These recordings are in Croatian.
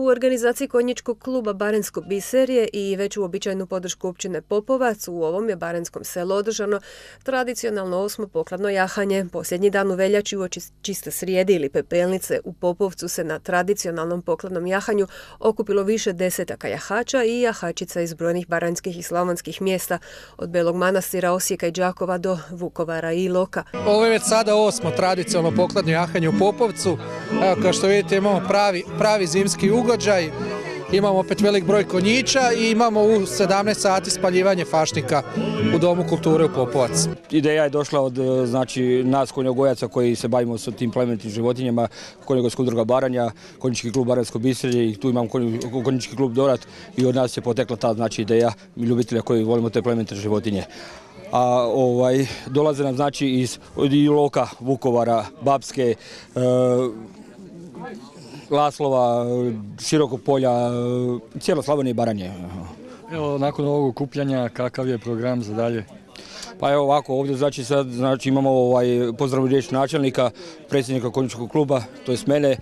U organizaciji konjičkog kluba Baranjsko Biserje i već uobičajenu podršku općine Popovac u ovom je baranjskom selu održano tradicionalno 8. pokladno jahanje. Posljednji dan u veljači uoči Čiste srijede ili Pepelnice u Popovcu se na tradicionalnom pokladnom jahanju okupilo više desetaka jahača i jahačica iz brojnih baranjskih i slavonskih mjesta od Belog Manastira, Osijeka i Đakova do Vukovara i Iloka. Ovo je već sada 8. tradicionalno pokladno jahanje u Popovcu. Evo, kao što vidite, imamo pravi zimski ugođaj, imamo opet velik broj konjića i imamo u 17 sati spaljivanje fašnika u Domu kulture u Popovac. Ideja je došla od nas konjogojaca koji se bavimo s tim plemenitim životinjama, Konjogojska udruga Baranja, Konjički klub Baranjsko Biserje i tu imamo Konjički klub Dorat i od nas je potekla ta ideja ljubitelja koji volimo te plemenite životinje. A dolaze nam iz Iloka, Vukovara, Bapske, Laslova, Širokog polja, cijelo Slavonije i Baranje. Evo, nakon ovog okupljanja, kakav je program za dalje? Pa evo ovako, ovdje imamo pozdravnu riječ načelnika, predsjednika konjičkog kluba, to je mene,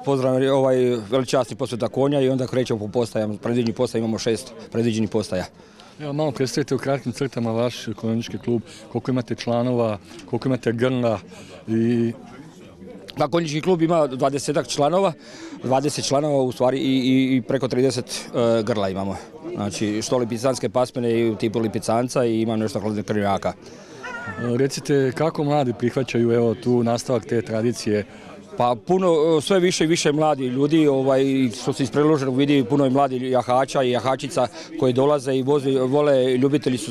pozdravljam veličasni posveta konja i onda krećemo po postajama. Predviđenih postaja imamo 6 predviđenih postaja. Evo, malo predstavite u kratkim crtama vaš konjički klub, koliko imate članova, koliko imate grla i... Konjički klub ima 20 članova u stvari i preko 30 grla imamo. Znači što lipicanske pasmine i tipu lipicanca i ima nešto hladnih krvnjaka. Recite kako mladi prihvaćaju tu nastavak te tradicije? Pa sve više i više mladi ljudi, što se iz predloženog vidi, puno je mladi jahača i jahačica koji dolaze i vole, ljubitelji su,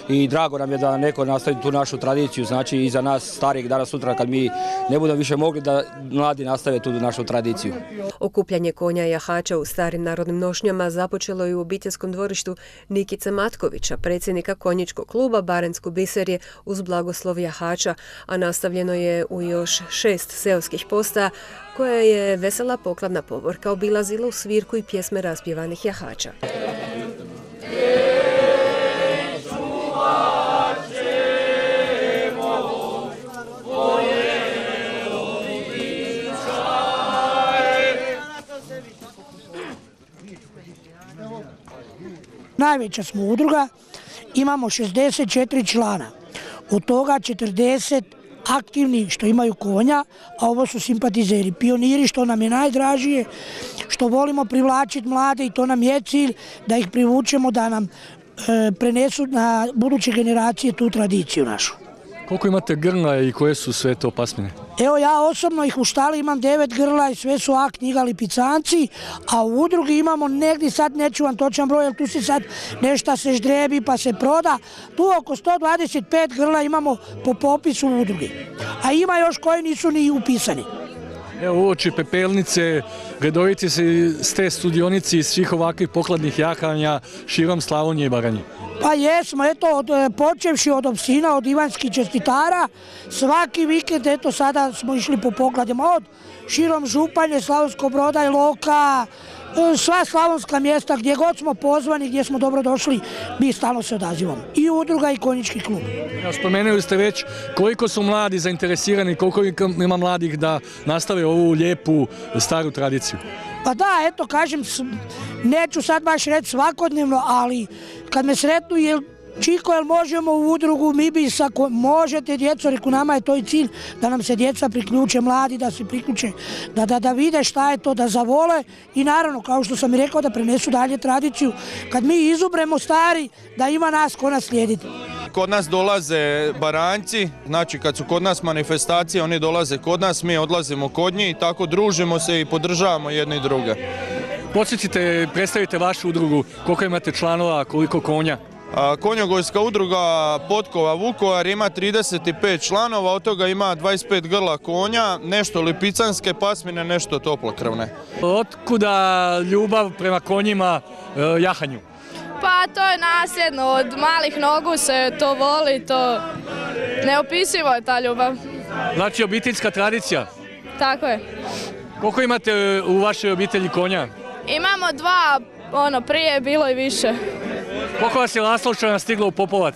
i drago nam je da neko nastavi tu našu tradiciju, i za nas starijih danas sutra kad mi ne budemo više mogli da mladi nastave tu našu tradiciju. Okupljanje konja i jahača u starim narodnim nošnjama započelo je u obiteljskom dvorištu Nikice Matkovića, predsjednika konjičkog kluba Baranjsko Biserje uz blagoslov jahača, a nastavljeno je u još 6 seoskih postaja koja je vesela pokladna povorka obilazila u svirku i pjesme raspjevanih jahača. Najveća smo udruga, imamo 64 člana, od toga 40 aktivni što imaju konja, a ovo su simpatizeri, pioniri što nam je najdražije, što volimo privlačiti mlade i to nam je cilj da ih privučemo da nam prenesu na buduće generacije tu tradiciju našu. Koliko imate grla i koje su sve to pasmine? Evo ja osobno ih u štali imam 9 grla i sve su A knjiga lipicanci, a u udrugi imamo negdje, sad neću vam točan broj, jer tu se sad nešto se ždrebi pa se proda, tu oko 125 grla imamo po popisu u udrugi, a ima još koji nisu ni upisani. Evo uoči Pepelnice, redoviti ste studionici iz svih ovakvih pokladnih jahanja širom Slavonije i Baranje. Pa jesmo, počevši od opstina, od Ivanskih čestitara, svaki vikend, sada smo išli po pokladima od širom Županje, Slavonskog Broda i Iloka, sva slavonska mjesta gdje god smo pozvani, gdje smo dobro došli, mi stalno se odazivamo. I udruga i konjički klub. Spomenuli ste već koliko su mladi zainteresirani, koliko ima mladih da nastave ovu lijepu staru tradiciju. Pa da, kažem, neću sad baš reći svakodnevno, ali kad me sretnu, Čiko, jel možemo u udrugu, možete djeco, reku, nama je to i cilj, da nam se djeca priključe, mladi da se priključe, da vide šta je to, da zavole i naravno, kao što sam i rekao, da prenesu dalje tradiciju. Kad mi izubremo stari, da ima nas ko nas slijediti. Kod nas dolaze Baranjci, znači kad su kod nas manifestacije, oni dolaze kod nas, mi odlazimo kod njih i tako družimo se i podržavamo jedni i druge. Podsjetite, predstavite vašu udrugu, koliko imate članova, koliko konja? Konjogojska udruga Potkova Vukovar ima 35 članova, od toga ima 25 grla konja, nešto lipicanske pasmine, nešto toplokrvne. Otkuda ljubav prema konjima, jahanju? Pa to je nasljedno, od malih nogu se to voli, to neopisivo je ta ljubav. Znači obiteljska tradicija? Tako je. Koliko imate u vašoj obitelji konja? Imamo 2, prije je bilo i više. Koliko vas je Laslovčana stiglo u Popovac?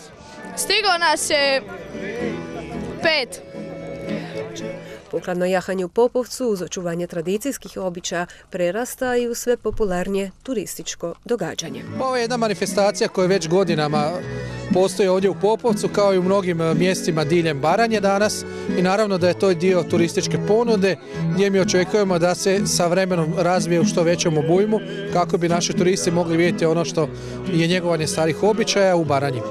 Stiglo nas je 5. Pokladno jahanje u Popovcu uz očuvanje tradicijskih običaja prerasta i u sve popularnije turističko događanje. Ovo je jedna manifestacija koja već godinama postoji ovdje u Popovcu kao i u mnogim mjestima diljem Baranje danas i naravno da je to dio turističke ponude gdje mi očekujemo da se sa vremenom razvije u što većem obujmu kako bi naši turisti mogli vidjeti ono što je njegovanje starih običaja u Baranji.